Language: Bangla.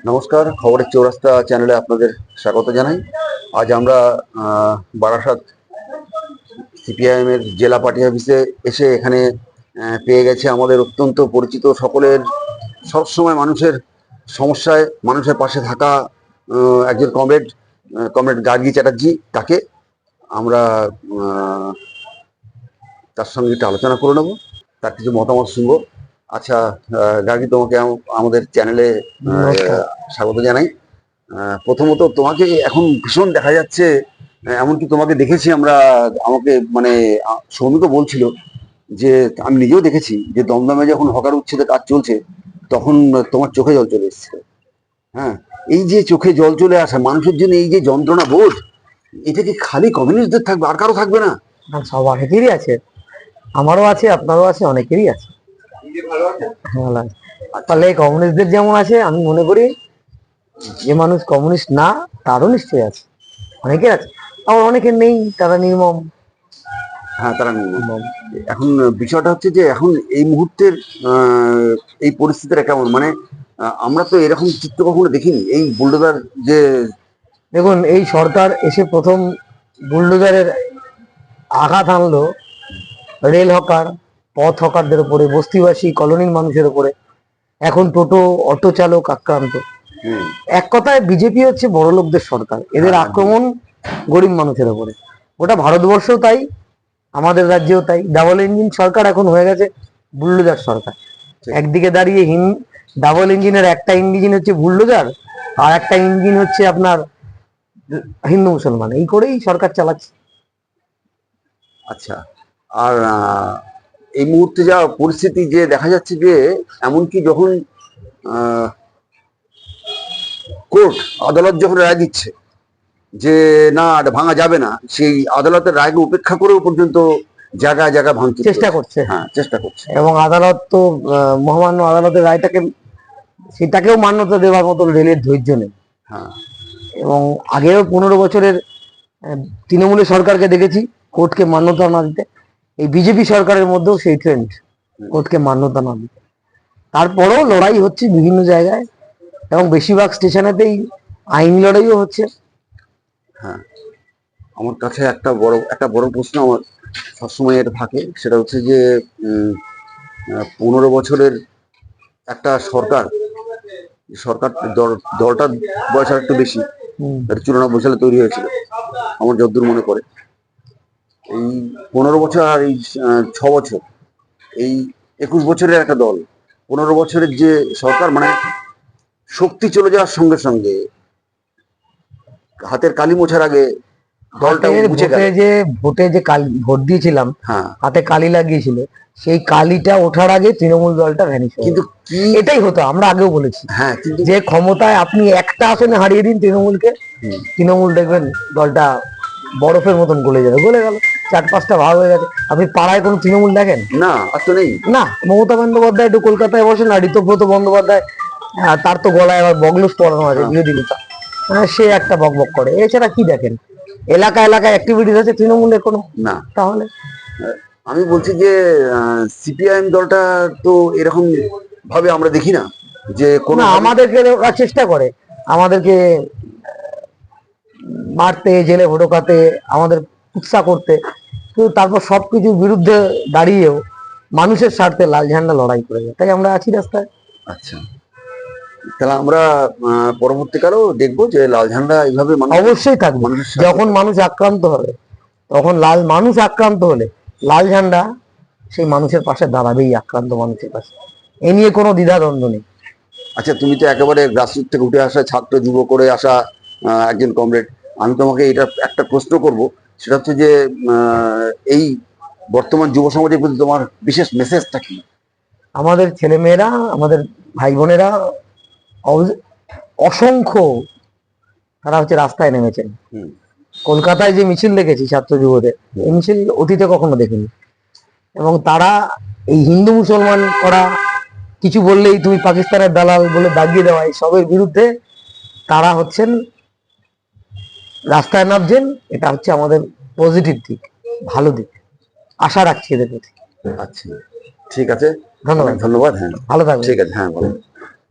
নমস্কার, খবরের চৌরাস্তা চ্যানেলে আপনাদের স্বাগত জানাই। আজ আমরা বারাসাত সিপিআইএম এর জেলা পার্টি অফিসে এসে এখানে পেয়ে গেছে আমাদের অত্যন্ত পরিচিত, সকলের সবসময় মানুষের সমস্যায় মানুষের পাশে থাকা একজন কমরেড গার্গী চ্যাটার্জি। তাকে আমরা তার সঙ্গে একটু আলোচনা করে নেব, তার কিছু মতামত শুনবো। আচ্ছা, গার্গী, তোমাকে আমাদের চ্যানেলে স্বাগত জানাই। প্রথমত তোমাকে এখন ভীষণ দেখা যাচ্ছে, এমনকি তোমাকে দেখেছি আমরা, আমাকে মানে সৌমিকও বলছিল যে আমি নিজেও দেখেছি যে দমদমে যখন হকার উচ্ছেদের কাজ চলছে তখন তোমার চোখে জল চলে এসেছিল। হ্যাঁ, এই যে চোখে জল চলে আসা, মানুষের জন্য এই যে যন্ত্রণা বোধ, এটা কি খালি কমিউনিস্টদের থাকবে, আর কারো থাকবে না? সব অনেকেরই আছে, আমারও আছে, আপনারও আছে, অনেকেরই আছে। ভালো আছে। তাহলে কমিউনিস্টদের যেমন আছে, আমি মনে করি যে মানুষ কমিউনিস্ট না তারও নিশ্চয়ই আছে, অনেকের আছে। আবার অনেকের নেই, তারা নির্মম। হ্যাঁ, তারা নির্মম। এখন বিষয়টা হচ্ছে যে এখন এই মুহূর্তের এই পরিস্থিতিটা কেমন, মানে আমরা তো এরকম চিত্র কখনো দেখিনি। এই বুলডোজার যে, দেখুন, এই সরকার এসে প্রথম বুলডোজারের আঘাত আনলো রেল হকার, পথ হকারদের উপরে, বস্তিবাসী কলোনির মানুষের উপরে। এখন টোটো অটো চালক আক্রান্ত। এক কথায় বিজেপি হচ্ছে বড় লোকদের সরকার, এদের আক্রমণ গরিব মানুষের উপরে। ওটা ভারতবর্ষও তাই, আমাদের রাজ্যেও তাই। ডাবল ইঞ্জিন সরকার এখন হয়ে গেছে বুলডোজার সরকার। একদিকে দাঁড়িয়ে ডাবল ইঞ্জিনের একটা ইঞ্জিন হচ্ছে বুলডোজার, আর একটা ইঞ্জিন হচ্ছে আপনার হিন্দু মুসলমান, এই করেই সরকার চালাচ্ছে। আচ্ছা, আর এই মুহূর্তে যা পরিস্থিতি যে দেখা যাচ্ছে যে এমনকি যখন কোর্ট আদালত যখন রায় দিচ্ছে যে না ভাঙা যাবে না, সেই আদালতের রায়কে উপেক্ষা করেও পর্যন্ত জায়গায় জায়গায় ভাঙতে চেষ্টা করছে। হ্যাঁ, চেষ্টা করছে। এবং আদালত তো মহামান্য আদালতের রায়টাকে, সেটাকেও মান্যতা দেওয়ার মতো রেলের ধৈর্য নেই। হ্যাঁ, এবং আগেও 15 বছরের তৃণমূলের সরকারকে দেখেছি কোর্টকে মান্যতা না দিতে। এই বিজেপি সরকারের মধ্যেও সেই ট্রেন্ড, কোর্টকে মান্যতা না দিতে। তারপরেও লড়াই হচ্ছে বিভিন্ন জায়গায়, এবং বেশিরভাগ স্টেশনেতেই আইনি লড়াইও হচ্ছে। হ্যাঁ, আমার কাছে একটা বড় প্রশ্ন আমার সবসময় এটা থাকে, সেটা হচ্ছে যে 15 বছরের একটা সরকার, দলটার বয়স আর একটু বেশি, 94 সালে তৈরি হয়েছিল আমার যতদূর মনে পড়ে। এই 15 বছর আর এই 6 বছর, এই 21 বছরের একটা দল, 15 বছরের যে সরকার, মানে শক্তি চলে যাওয়ার সঙ্গে সঙ্গে হাতের কালি মোছার আগে দলটা মুছে গেল। ভোটে যে ভোট দিয়েছিলাম, হ্যাঁ, হাতে কালি লাগিয়েছিল, সেই কালিটা ওঠার আগে তৃণমূল দলটা ভ্যানিশ। কিন্তু এটাই হতো, আমরা আগেও বলেছি। হ্যাঁ, কিন্তু যে ক্ষমতায় আপনি একটা আসনে হারিয়ে দিন তৃণমূলকে, তৃণমূল দেখবেন দলটা বরফের মতন গলে যাবে। গলে গেল, 4-5টা ভাগ হয়ে গেছে। আপনি পাড়ায় কোনো তৃণমূল দেখেন না, আর তো নেই। না। মমতা বন্দ্যোপাধ্যায় একটু কলকাতায় বসেন, আর ঋতব্রত বন্দ্যোপাধ্যায়, তার তো গলায় আবার বগলুস পড়ানো আছে, বিরোধী নেতা, সে একটা বকবক করে। এছাড়া কি দেখেন? এলাকায় অ্যাক্টিভিটিস আছে তৃণমূলের কোনো না। তাহলে আমি বলছি যে সিপিআইএম দলটা তো এরকম ভাবে আমরা দেখি না যে কোন, আমাদেরকে ওরা চেষ্টা করে আমাদেরকে মারতে, জেলে ঢোকাতে, আমাদের কুৎসা করতে, কিন্তু তারপর সবকিছুর বিরুদ্ধে দাঁড়িয়েও মানুষের স্বার্থে লাল ঝান্ডা লড়াই করে যায়। তাই আমরা আছি রাস্তায়। আচ্ছা, তাহলে আমরা পরবর্তীকালেও দেখবো যে লাল ঝান্ডা এইভাবে অবশ্যই থাকবে। যখন মানুষ আক্রান্ত হবে, তখন মানুষ আক্রান্ত হলে লাল ঝান্ডা সেই মানুষের পাশে দাঁড়াবেই, আক্রান্ত মানুষের পাশে। এ নিয়ে কোনো দ্বিধাদ্বন্দ্ব নেই। আচ্ছা, তুমি তো একেবারে গ্রাসরুট থেকে উঠে আসা, ছাত্র যুব করে আসা একজন কমরেড। আমি তোমাকে এটা একটা প্রশ্ন করব, সেটা হচ্ছে যে এই বর্তমান যুব সমাজের প্রতি তোমার বিশেষ মেসেজটা কি? আমাদের ছেলেমেয়েরা, আমাদের ভাই বোনেরা অসংখ্য তারা হচ্ছে রাস্তায় নেমেছেন। কলকাতায় যে মিছিল দেখেছি ছাত্র যুবদের, এই মিছিল অতীতে কখনো দেখিনি। এবং তারা এই হিন্দু মুসলমান করা, কিছু বললেই তুমি পাকিস্তানের দালাল বলে দাগিয়ে দেওয়া, এই সবের বিরুদ্ধে তারা হচ্ছেন রাস্তায় নামছেন। এটা হচ্ছে আমাদের পজিটিভ দিক, ভালো দিক। আশা রাখছি এদের প্রতি। আচ্ছা, ঠিক আছে, ধন্যবাদ। ধন্যবাদ। হ্যাঁ, ভালো থাকবেন। ঠিক আছে। হ্যাঁ, ভালো।